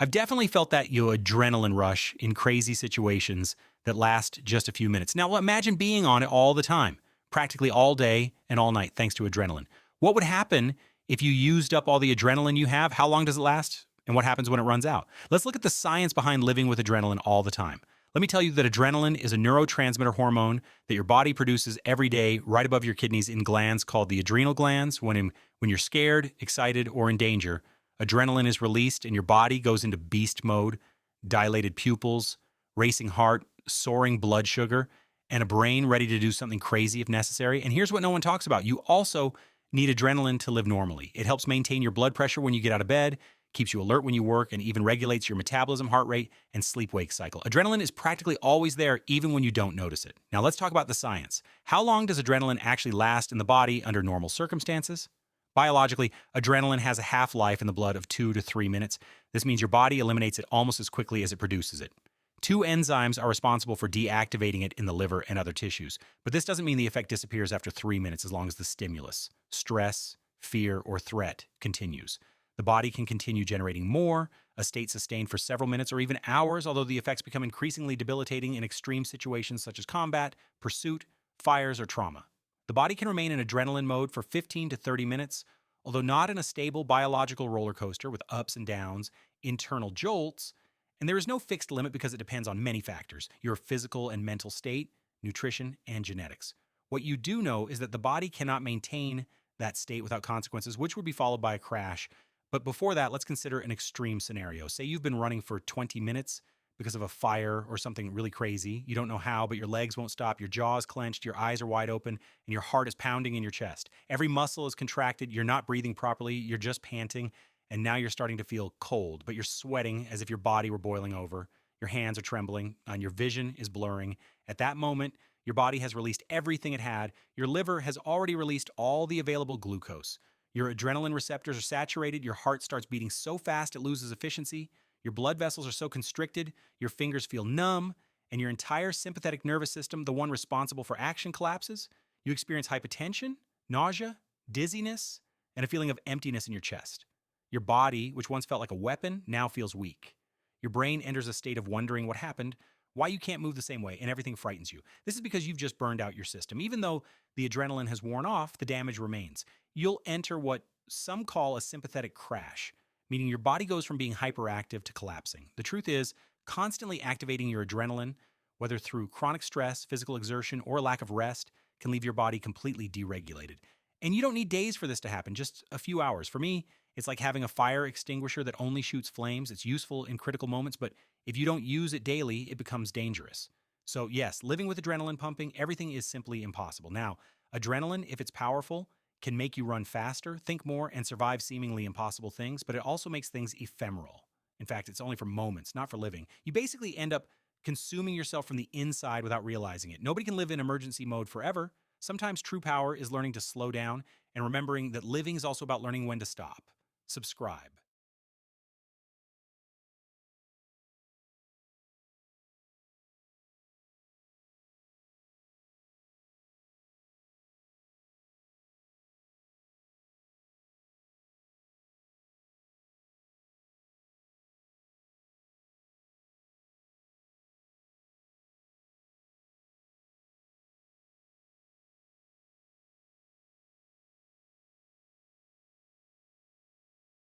I've definitely felt that adrenaline rush in crazy situations that last just a few minutes. Now, imagine being on it all the time, practically all day and all night, thanks to adrenaline. What would happen if you used up all the adrenaline you have? How long does it last? And what happens when it runs out? Let's look at the science behind living with adrenaline all the time. Let me tell you that adrenaline is a neurotransmitter hormone that your body produces every day right above your kidneys in glands called the adrenal glands. When you're scared, excited, or in danger, adrenaline is released and your body goes into beast mode, dilated pupils, racing heart, soaring blood sugar, and a brain ready to do something crazy if necessary. And here's what no one talks about. You also need adrenaline to live normally. It helps maintain your blood pressure when you get out of bed, keeps you alert when you work, and even regulates your metabolism, heart rate, and sleep-wake cycle. Adrenaline is practically always there, even when you don't notice it. Now let's talk about the science. How long does adrenaline actually last in the body under normal circumstances? Biologically, adrenaline has a half-life in the blood of 2 to 3 minutes. This means your body eliminates it almost as quickly as it produces it. Two enzymes are responsible for deactivating it in the liver and other tissues, but this doesn't mean the effect disappears after 3 minutes as long as the stimulus, stress, fear, or threat continues. The body can continue generating more, a state sustained for several minutes or even hours, although the effects become increasingly debilitating in extreme situations such as combat, pursuit, fires, or trauma. The body can remain in adrenaline mode for 15 to 30 minutes, although not in a stable biological roller coaster with ups and downs, internal jolts, and there is no fixed limit because it depends on many factors: your physical and mental state, nutrition, and genetics. What you do know is that the body cannot maintain that state without consequences, which would be followed by a crash. But before that, let's consider an extreme scenario. Say you've been running for 20 minutes because of a fire or something really crazy. You don't know how, but your legs won't stop, your jaw is clenched, your eyes are wide open, and your heart is pounding in your chest. Every muscle is contracted, you're not breathing properly, you're just panting, and now you're starting to feel cold, but you're sweating as if your body were boiling over. Your hands are trembling, and your vision is blurring. At that moment, your body has released everything it had. Your liver has already released all the available glucose. Your adrenaline receptors are saturated, your heart starts beating so fast it loses efficiency, your blood vessels are so constricted, your fingers feel numb, and your entire sympathetic nervous system, the one responsible for action, collapses. You experience hypotension, nausea, dizziness, and a feeling of emptiness in your chest. Your body, which once felt like a weapon, now feels weak. Your brain enters a state of wondering what happened, why you can't move the same way, and everything frightens you. This is because you've just burned out your system. Even though the adrenaline has worn off, the damage remains. You'll enter what some call a sympathetic crash, meaning your body goes from being hyperactive to collapsing. The truth is, constantly activating your adrenaline, whether through chronic stress, physical exertion, or lack of rest, can leave your body completely deregulated. And you don't need days for this to happen, just a few hours. For me, it's like having a fire extinguisher that only shoots flames. It's useful in critical moments, but if you don't use it daily, it becomes dangerous. So yes, living with adrenaline pumping, everything is simply impossible. Now, adrenaline, if it's powerful, can make you run faster, think more, and survive seemingly impossible things, but it also makes things ephemeral. In fact, it's only for moments, not for living. You basically end up consuming yourself from the inside without realizing it. Nobody can live in emergency mode forever. Sometimes true power is learning to slow down and remembering that living is also about learning when to stop. Subscribe.